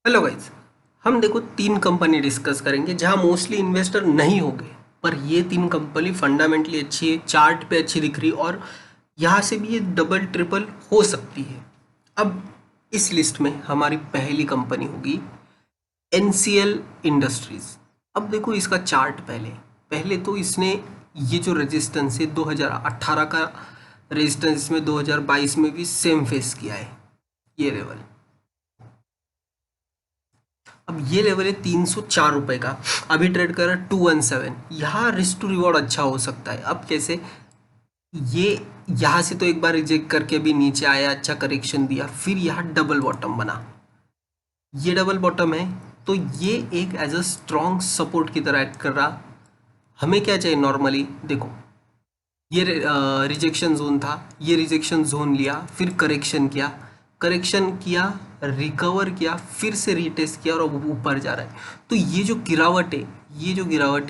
Hello guys. हम देखो तीन कंपनी डिस्कस करेंगे जहां मोस्टली इन्वेस्टर नहीं होंगे, पर ये तीन कंपनी फंडामेंटली अच्छी है, चार्ट पे अच्छी दिख रही और यहाँ से भी ये डबल ट्रिपल हो सकती है। अब इस लिस्ट में हमारी पहली कंपनी होगी एनसीएल इंडस्ट्रीज। अब देखो इसका चार्ट पहले पहले तो इसने ये जो रेजिस्टेंस है 2018 का रेजिस्टेंस इसमें 2022 में भी सेम फेस किया है, ये लेवल। अब ये लेवल है 304 रुपए का, अभी ट्रेड कर रहा है 217। यहाँ रिस्क टू रिवॉर्ड अच्छा हो सकता है। अब कैसे, ये यहाँ से तो एक बार रिजेक्ट करके भी नीचे आया, अच्छा करेक्शन दिया, फिर यहाँ डबल बॉटम बना, ये डबल बॉटम है, तो ये एक एज अ स्ट्रॉन्ग सपोर्ट की तरह एक्ट कर रहा। हमें क्या चाहिए नॉर्मली, देखो ये रिजेक्शन जोन था, ये रिजेक्शन जोन लिया, फिर करेक्शन किया, रिकवर किया, फिर से रीटेस्ट किया और अब ऊपर जा रहा है। तो ये जो गिरावट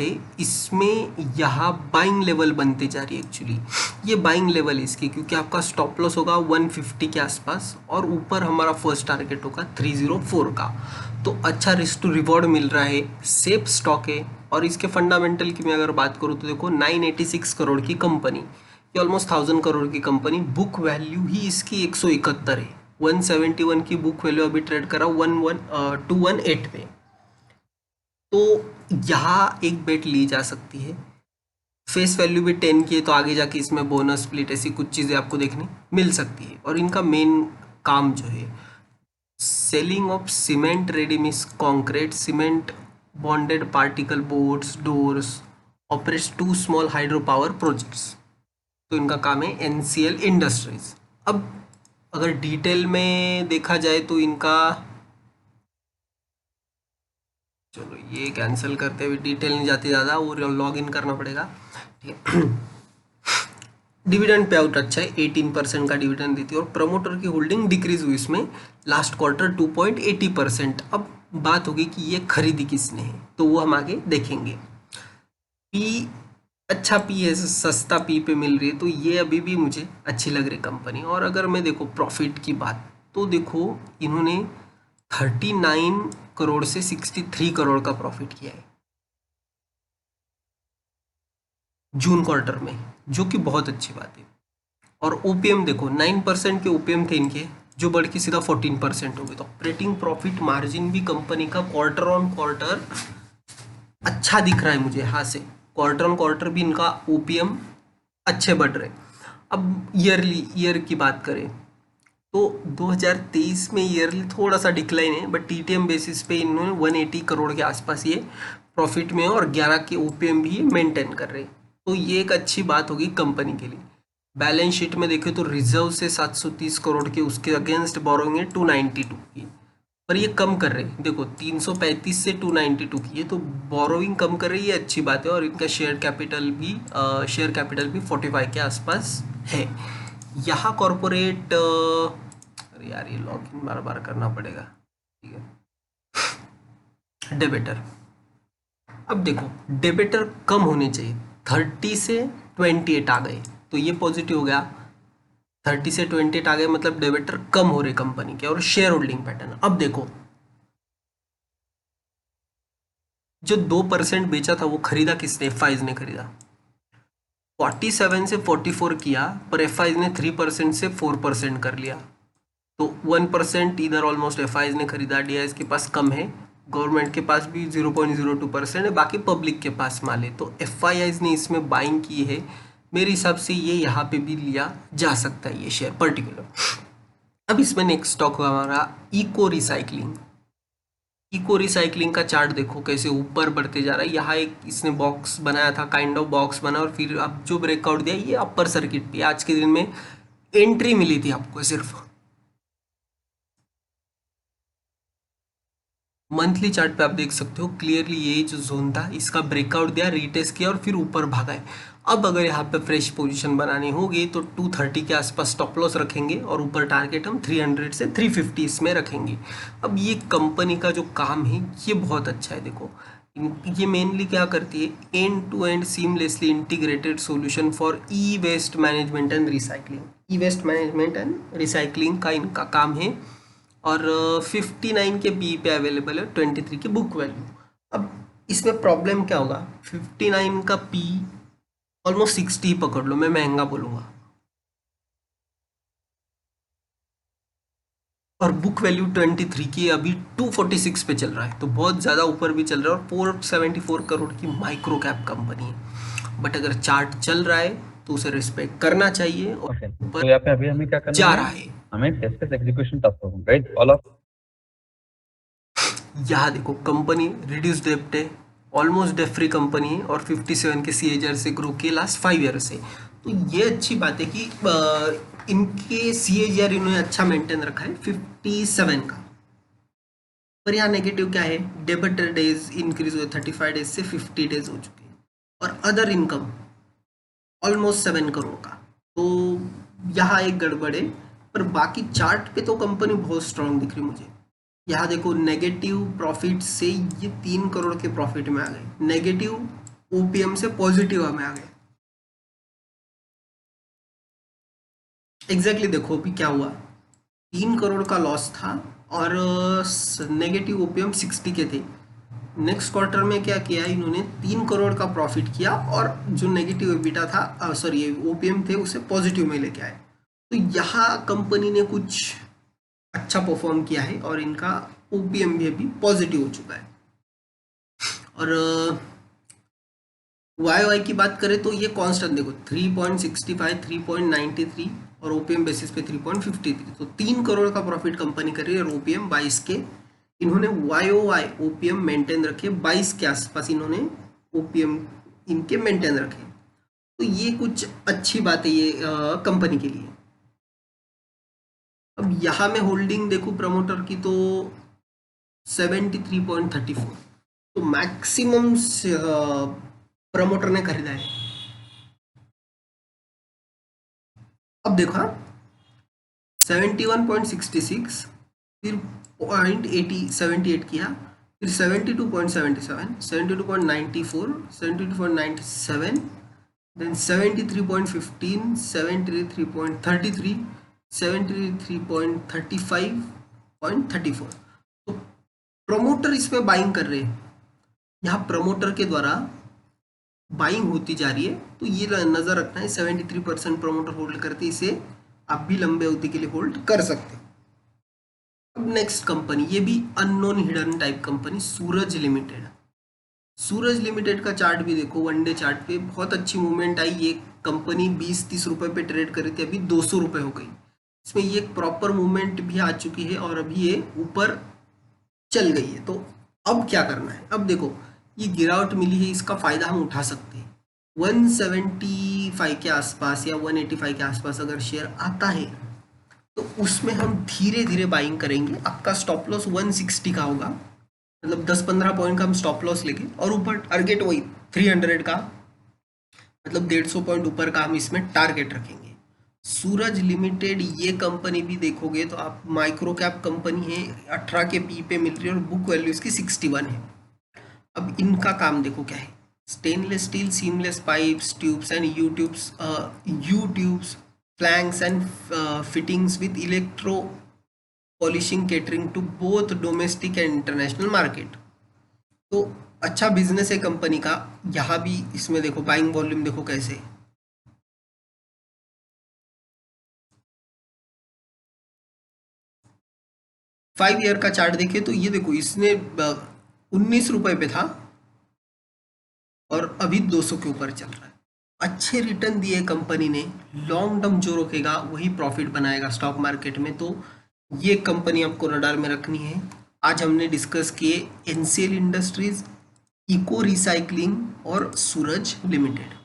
है इसमें यहाँ बाइंग लेवल बनते जा रही है। एक्चुअली ये बाइंग लेवल है इसकी, क्योंकि आपका स्टॉप लॉस होगा 150 के आसपास और ऊपर हमारा फर्स्ट टारगेट होगा 304 का। तो अच्छा रिस्क टू रिवॉर्ड मिल रहा है, सेफ स्टॉक है। और इसके फंडामेंटल की मैं अगर बात करूँ तो देखो 986 करोड़ की कंपनी, ये ऑलमोस्ट 1000 करोड़ की कंपनी, बुक वैल्यू ही इसकी 171 है। 171 की बुक वैल्यू अभी ट्रेड करा 218 पे। तो यहाँ एक बेट ली जा सकती है। फेस वैल्यू भी 10 की है, तो आगे जाके इसमें बोनस स्प्लिट ऐसी कुछ चीज़ें आपको देखने मिल सकती है। और इनका मेन काम जो है selling of cement ready mix concrete, cement bonded particle boards, doors, operates 2 small hydro power projects. तो इनका काम है एनसीएल इंडस्ट्रीज। अब अगर डिटेल में देखा जाए तो इनका, चलो ये कैंसिल करते हुए डिटेल नहीं जाती ज़्यादा, और लॉग इन करना पड़ेगा, ठीक है। डिविडेंड पे आउट अच्छा है, 18% का डिविडेंड देती है और प्रमोटर की होल्डिंग डिक्रीज हुई इसमें लास्ट क्वार्टर 2.80%। अब बात होगी कि ये खरीदी किसने है, तो वो हम आगे देखेंगे। पी अच्छा पी है, सस्ता पी पे मिल रही है, तो ये अभी भी मुझे अच्छी लग रही कंपनी। और अगर मैं देखो प्रॉफिट की बात, तो देखो इन्होंने 39 करोड़ से 63 करोड़ का प्रॉफिट किया है जून क्वार्टर में, जो कि बहुत अच्छी बात है। और ओपीएम देखो 9% के ओपीएम थे इनके, जो बढ़ के सीधा 14% हो गए। तो ऑपरेटिंग प्रॉफिट मार्जिन भी कंपनी का क्वार्टर ऑन क्वार्टर अच्छा दिख रहा है मुझे। यहाँ से क्वार्टर ऑन क्वार्टर भी इनका ओपीएम अच्छे बढ़ रहे। अब ईयर की बात करें तो 2023 में ईयरली थोड़ा सा डिक्लाइन है, बट टीटीएम बेसिस पे इन्होंने 180 करोड़ के आसपास ये प्रॉफिट में है और 11 के ओपीएम भी ये मेंटेन कर रहे हैं। तो ये एक अच्छी बात होगी कंपनी के लिए। बैलेंस शीट में देखें तो रिजर्व से 730 करोड़ के, उसके अगेंस्ट बोरोइंग है 292 की, पर ये कम कर रहे हैं। देखो 335 से 292 की है, तो बोरोइंग कम कर रही है, अच्छी बात है। और इनका शेयर कैपिटल भी 45 के आसपास है। यहाँ कॉरपोरेट, अरे यार ये लॉगिन बार बार करना पड़ेगा, ठीक है। डेबिटर, अब देखो डेबिटर कम होने चाहिए, 30 से 28 आ गए, तो ये पॉजिटिव हो गया। 30 से 28 आ गए मतलब डेबिटर कम हो रहे कंपनी के। और शेयर होल्डिंग पैटर्न, अब देखो जो 2% बेचा था वो खरीदा किसने, एफ ने खरीदा। 47 से 44 किया, पर एफ ने 3% से 4% कर लिया। तो 1% इधर ऑलमोस्ट एफ ने खरीदा, डी के पास कम है, गवर्नमेंट के पास भी 0.02% है, बाकी पब्लिक के पास माल है। तो एफ ने इसमें बाइंग की है। मेरे हिसाब से ये यहाँ पे भी लिया जा सकता है ये शेयर पर्टिकुलर। अब इसमें नेक्स्ट स्टॉक हुआ हमारा इको रिसाइकलिंग का चार्ट देखो कैसे ऊपर बढ़ते जा रहा है। यहाँ एक इसने बॉक्स बनाया था, काइंड ऑफ बॉक्स बना, और फिर अब जो ब्रेकआउट दिया ये अपर सर्किट पे आज के दिन में एंट्री मिली थी आपको। सिर्फ मंथली चार्ट पे आप देख सकते हो क्लियरली, ये जो जोन था इसका ब्रेकआउट दिया, रीटेस्ट किया और फिर ऊपर भागा है। अब अगर यहाँ पे फ्रेश पोजीशन बनानी होगी तो 230 के आसपास स्टॉप लॉस रखेंगे और ऊपर टारगेट हम 300 से 350 इसमें रखेंगे। अब ये कंपनी का जो काम है ये बहुत अच्छा है। देखो ये मेनली क्या करती है, end to end seamlessly integrated solution for e waste management and recycling. E waste management and recycling का इनका काम है। और 59 के पी पे अवेलेबल है, 23 की बुक वैल्यू। अब इसमें प्रॉब्लम क्या होगा, 59 का पी ऑलमोस्ट 60 पकड़ लो, मैं महंगा बोलूँगा, और बुक वैल्यू 23 की अभी 246 पे चल रहा है, तो बहुत ज़्यादा ऊपर भी चल रहा है, और 474 करोड़ की माइक्रो कैप कंपनी है। बट अगर चार्ट चल रहा है तो उसे रिस्पेक्ट करना चाहिए, और तो यहाँ पे अभी हमें क्या करना जा है, रहा है। हमें discuss execution task perform, right, all of. यहाँ देखो कंपनी रिड्यूस डेप्ट है, ऑलमोस्ट डेट फ्री कंपनी है, और 57 के CAGR से ग्रो किए लास्ट 5 ईयर से। तो ये अच्छी बात है कि इनके CAGR इन्होंने अच्छा मेंटेन रखा है 57 का। पर यहाँ नेगेटिव क्या है, डेबिटर डेज इंक्रीज हुए 35 डेज से 50 डेज हो चुके हैं, और अदर इनकम ऑलमोस्ट 7 करोड़ का। तो यहाँ एक गड़बड़ है, पर बाकी चार्ट पे तो कंपनी बहुत स्ट्रांग दिख रही मुझे। यहाँ देखो नेगेटिव प्रॉफिट से ये 3 करोड़ के प्रॉफिट में आ गए, नेगेटिव OPM से पॉजिटिव में आ गए। एग्जैक्टली देखो अभी क्या हुआ, 3 करोड़ का लॉस था, और नेगेटिव OPM 60 के थे। नेक्स्ट क्वार्टर में क्या किया इन्होंने, 3 करोड़ का प्रॉफिट किया, और जो नेगेटिव एबिटा था, सॉरी OPM थे, उसे पॉजिटिव में लेके आए। तो यहाँ कंपनी ने कुछ अच्छा परफॉर्म किया है, और इनका OPM भी अभी पॉजिटिव हो चुका है। और YOY की बात करें तो ये कांस्टेंट देखो 3.65, 3.93, और OPM बेसिस पे 3.53, तो 3 करोड़ का प्रॉफिट कंपनी कर रही है, और OPM 22 के। इन्होंने YOY OPM मेंटेन रखे 22 के आसपास, इन्होंने OPM इनके मेंटेन रखे। तो ये कुछ अच्छी बात है ये कंपनी के लिए। अब यहाँ मैं होल्डिंग देखूँ प्रमोटर की तो 73.34, तो मैक्सिमम प्रमोटर ने खरीदा है। अब देखो हाँ, 71.66, फिर 0.78 किया, फिर 72.77, 72.94, 72.97, देन 73.15, 73.33, 73.35.34। तो प्रमोटर इसमें बाइंग कर रहे हैं, यहाँ प्रमोटर के द्वारा बाइंग होती जा रही है। तो ये नजर रखना है, 73% प्रमोटर होल्ड करते, इसे आप भी लंबे अवधि के लिए होल्ड कर सकते हैं। अब नेक्स्ट कंपनी, ये भी अननोन हिडन टाइप कंपनी, सूरज लिमिटेड। सूरज लिमिटेड का चार्ट भी देखो, वनडे चार्ट पे बहुत अच्छी मूवमेंट आई। ये कंपनी 20-30 रुपए पे ट्रेड कर रही थी, अभी 200 रुपए हो गई। इसमें ये प्रॉपर मूवमेंट भी आ चुकी है, और अभी ये ऊपर चल गई है। तो अब क्या करना है, अब देखो ये गिरावट मिली है, इसका फायदा हम उठा सकते हैं। 175 के आसपास या 185 के आसपास अगर शेयर आता है, तो उसमें हम धीरे धीरे बाइंग करेंगे। आपका स्टॉप लॉस 160 का होगा, मतलब 10-15 पॉइंट का हम स्टॉप लॉस लेंगे, और ऊपर टारगेट वही 300 का, मतलब 150 पॉइंट ऊपर का हम इसमें टारगेट रखेंगे। सूरज लिमिटेड ये कंपनी भी देखोगे तो आप, माइक्रो कैप कंपनी है, 18 के पी पे मिल रही है, और बुक वैल्यू इसकी 61 है। अब इनका काम देखो क्या है, stainless steel seamless pipes, tubes and u tubes, flanges and fittings with electro polishing catering to both domestic and international market. तो अच्छा बिजनेस है कंपनी का। यहाँ भी इसमें देखो बाइंग वॉल्यूम देखो कैसे, फाइव ईयर का चार्ट देखे तो ये देखो, इसने 19 रुपए पे था, और अभी 200 के ऊपर चल रहा है। अच्छे रिटर्न दिए कंपनी ने, लॉन्ग टर्म जो रोकेगा वही प्रॉफिट बनाएगा स्टॉक मार्केट में। तो ये कंपनी आपको रडार में रखनी है। आज हमने डिस्कस किए NCL इंडस्ट्रीज, इको रिसाइकलिंग और सूरज लिमिटेड।